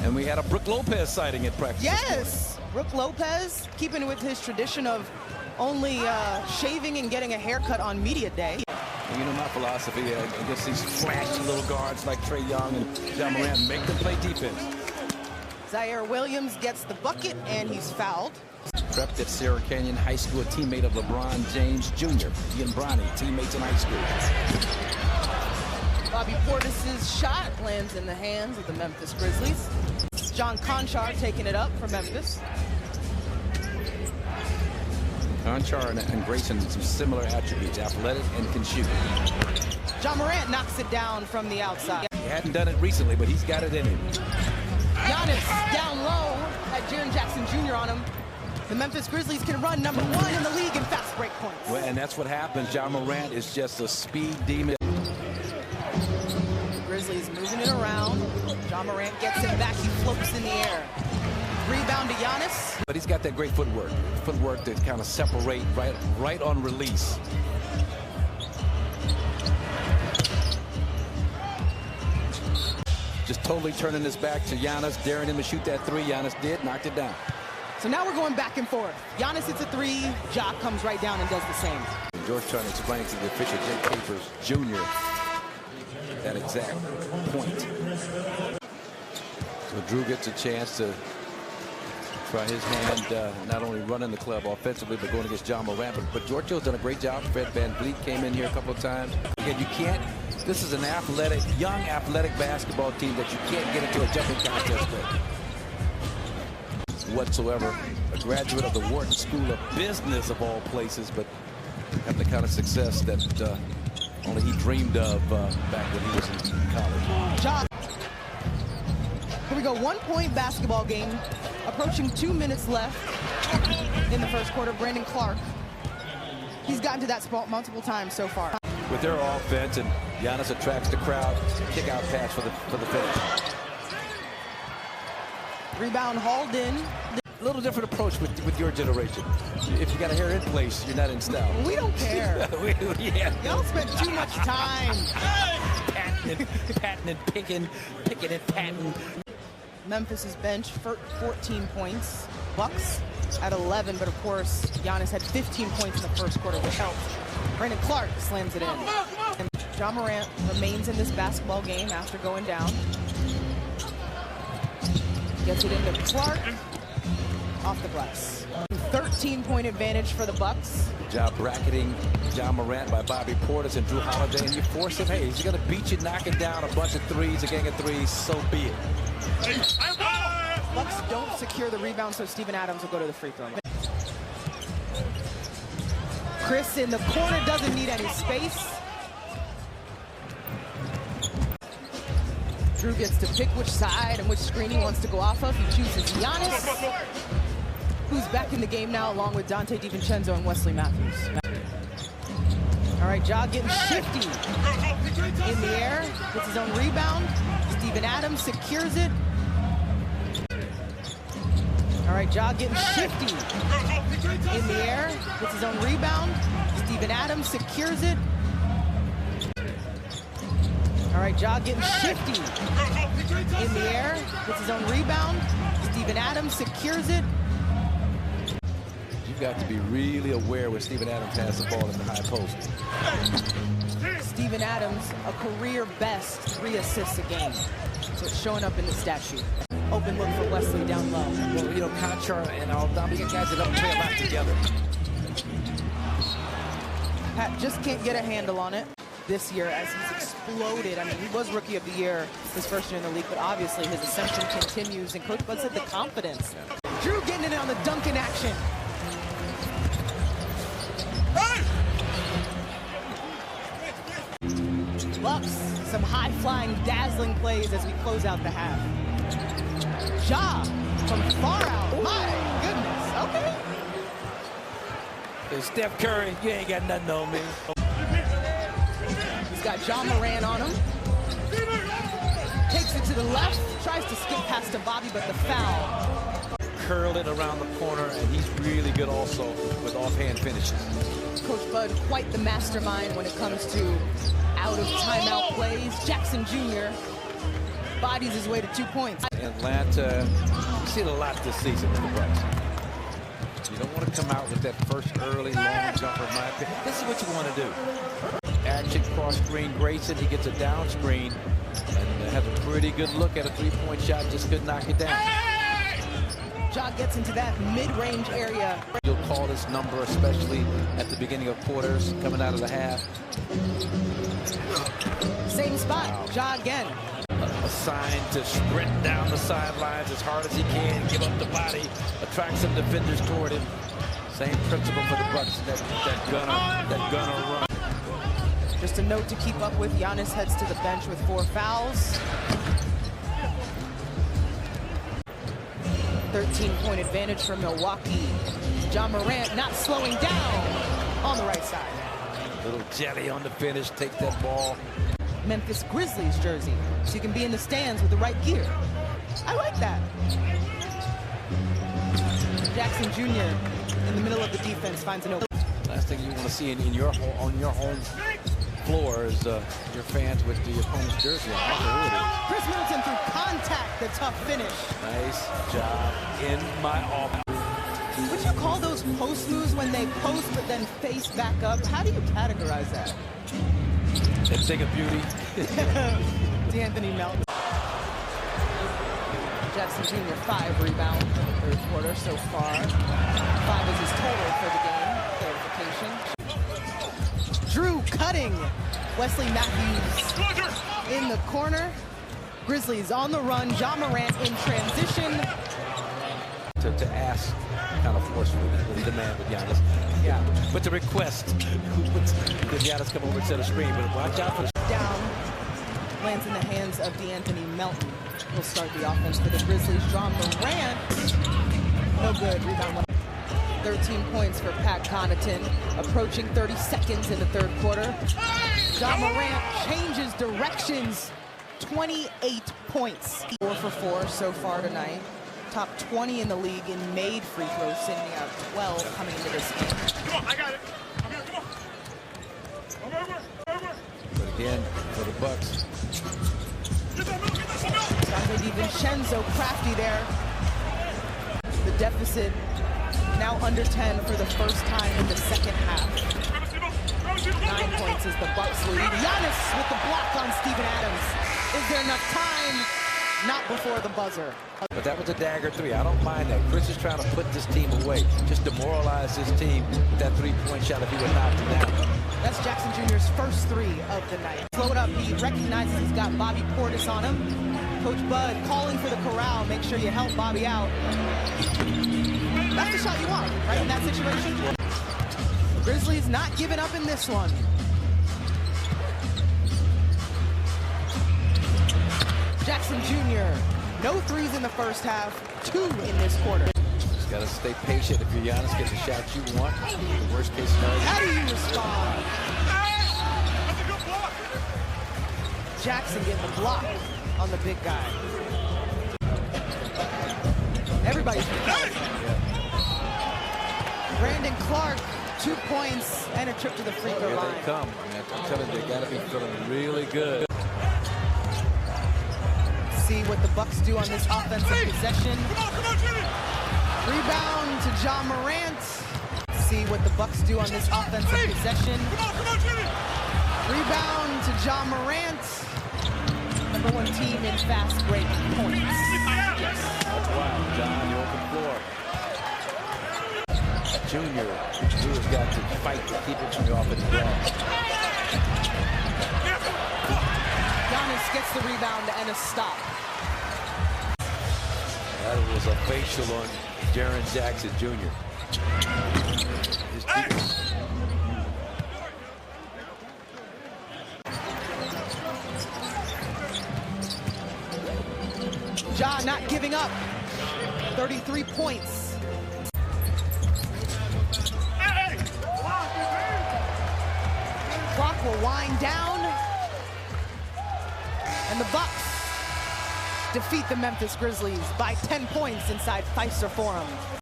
And we had a Brook Lopez sighting at practice. Yes, Brook Lopez, keeping with his tradition of only shaving and getting a haircut on media day. And you know my philosophy against these flashy little guards like Trae Young and Ja Morant, make them play defense. Zaire Williams gets the bucket, and he's fouled. Prepped at Sarah Canyon High School, a teammate of LeBron James Jr. He and Bronny, teammates in high school. Bobby Portis's shot lands in the hands of the Memphis Grizzlies. John Conchar taking it up for Memphis. Conchar and Grayson, some similar attributes, athletic and can shoot. Ja Morant knocks it down from the outside. He hadn't done it recently, but he's got it in him. Giannis down low, had Jaren Jackson Jr. on him. The Memphis Grizzlies can run number 1 in the league in fast break points. Well, and that's what happens. Ja Morant is just a speed demon. Grizzlies moving it around. Ja Morant gets it back. He floats in the air. Rebound to Giannis. But he's got that great footwork to kind of separate right on release. Just totally turning his back to Giannis, daring him to shoot that three. Giannis did, knocked it down. So now we're going back and forth. Giannis hits a three. Ja comes right down and does the same. George trying to explain to the official, Jake Capers Jr., that exact point. So Drew gets a chance to try his hand, not only running the club offensively, but going against Ja Morant. But George Hill's done a great job. Fred VanVleet came in here a couple of times. Again, you can't, this is an athletic, young athletic basketball team that you can't get into a jumping contest with whatsoever. A graduate of the Wharton School of Business of all places, but have the kind of success that only he dreamed of back when he was in college. Ja. Here we go, 1-point basketball game. Approaching 2 minutes left in the first quarter. Brandon Clark, he's gotten to that spot multiple times so far. With their offense, and Giannis attracts the crowd. Kick out pass for the finish. Rebound hauled in. A little different approach with your generation. If you got a hair in place, you're not in style. We don't care. Yeah. Y'all spent too much time patting and picking and patting. Memphis' bench for 14 points. Bucks at 11, but of course, Giannis had 15 points in the first quarter, which helped. Brandon Clark slams it in. And Ja Morant remains in this basketball game after going down. Gets it into Clark. Off the glass. 13-point advantage for the Bucks. Job bracketing Ja Morant by Bobby Portis and Drew Holiday, and you force him. Hey, he's going to beat you, knocking down a bunch of threes, a gang of threes, so be it. Bucks don't secure the rebound, so Steven Adams will go to the free throw line. Chris in the corner doesn't need any space. Drew gets to pick which side and which screen he wants to go off of. He chooses Giannis, who's back in the game now, along with Dante DiVincenzo and Wesley Matthews. All right, Ja getting shifty in the air, gets his own rebound. Steven Adams secures it. All right, Ja getting shifty in the air, gets his own rebound. Steven Adams secures it. All right, Ja getting shifty in the air, gets his own rebound. Steven Adams secures it. You've got to be really aware when Steven Adams has the ball in the high post. Steven Adams, a career best 3 assists a game. So it's showing up in the stat sheet. Open look for Wesley down low. Well, you know, Conchar and Aldama, you guys that don't play a lot together. Pat just can't get a handle on it this year as he's exploded. I mean, he was Rookie of the Year his first year in the league, but obviously his ascension continues. And Coach Bud said the confidence. Drew getting it on the dunk in action. Bucks, some high-flying, dazzling plays as we close out the half. Ja from far out. My goodness. Okay. Hey, Steph Curry, you ain't got nothing on me. He's got Ja Morant on him. Takes it to the left. Tries to skip past to Bobby, but the foul. Curl it around the corner, and he's really good also with offhand finishes. Coach Bud, quite the mastermind when it comes to out of timeout plays. Jackson Jr. bodies his way to 2 points. Atlanta, we've seen a lot this season with the Bucks. You don't want to come out with that first early long jumper, in my opinion. This is what you want to do. Action cross screen, Grayson, he gets a down screen and has a pretty good look at a three-point shot, just couldn't knock it down. Ja gets into that mid-range area. You'll call this number, especially at the beginning of quarters, coming out of the half. Same spot, Ja again. Assigned to sprint down the sidelines as hard as he can, give up the body, attract some defenders toward him. Same principle for the Bucks, that gunner run. Just a note to keep up with, Giannis heads to the bench with 4 fouls. 13-point advantage for Milwaukee. Ja Morant not slowing down on the right side. Little jelly on the finish, take that ball. Memphis Grizzlies jersey, so you can be in the stands with the right gear. I like that. Jackson Jr. in the middle of the defense finds an open. Last thing you want to see on your home floor is your fans with the opponent's jersey on. Chris Middleton through contact, the tough finish. Nice job in my office. Would you call those post moves when they post but then face back up? How do you categorize that? That thing of beauty. D'Anthony Melton. Jackson Jr. 5 rebounds in the third quarter so far. 5 is his total for the game. Clarification. Drew cutting. Wesley Matthews in the corner. Grizzlies on the run. Ja Morant in transition. To ask kind of forcefully, the demand with Giannis. Yeah. But the request, did Giannis come over and set a screen, but watch out for down. Lands in the hands of D'Anthony Melton. Will start the offense for the Grizzlies. Ja Morant, no good. Rebound. 13 points for Pat Connaughton. Approaching 30 seconds in the third quarter. Ja Morant changes directions. 28 points. 4 for 4 so far tonight. Top 20 in the league in made free throws, sitting at 12 coming into this game. Come on, I got it. I'm here, come on. But again, for the Bucks. Dante DiVincenzo crafty there. The deficit now under 10 for the first time in the second half. 9 points is the Bucks lead. Giannis with the block on Steven Adams. Is there enough time? Not before the buzzer. But that was a dagger 3. I don't mind that. Chris is trying to put this team away. Just demoralize this team with that 3-point shot if he would knock it down. That's Jackson Jr.'s first 3 of the night. Slow it up. He recognizes he's got Bobby Portis on him. Coach Bud calling for the corral. Make sure you help Bobby out. That's the shot you want, right, in that situation? Grizzlies not giving up in this one. Jackson Jr. No 3s in the first half, 2 in this quarter. Just got to stay patient. If you're Giannis, get the shot you want. The worst case scenario. How do you respond? Jackson getting the block on the big guy. Everybody's Brandon Clark, 2 points and a trip to the free throw line. Here they come. Man, I'm telling you, they got to be feeling really good. See what the Bucks do on this offensive possession. Rebound to Ja Morant. See what the Bucks do on this offensive possession. Rebound to Ja Morant. #1 team in fast break points. Yes. That's wild, John. The open floor. Junior, who's got to fight to keep it from the offensive glass. Giannis gets the rebound and a stop. That was a facial on Jaren Jackson Jr. Ja not giving up. 33 points. Clock will wind down. And the Bucks defeat the Memphis Grizzlies by 10 points inside Fiserv Forum.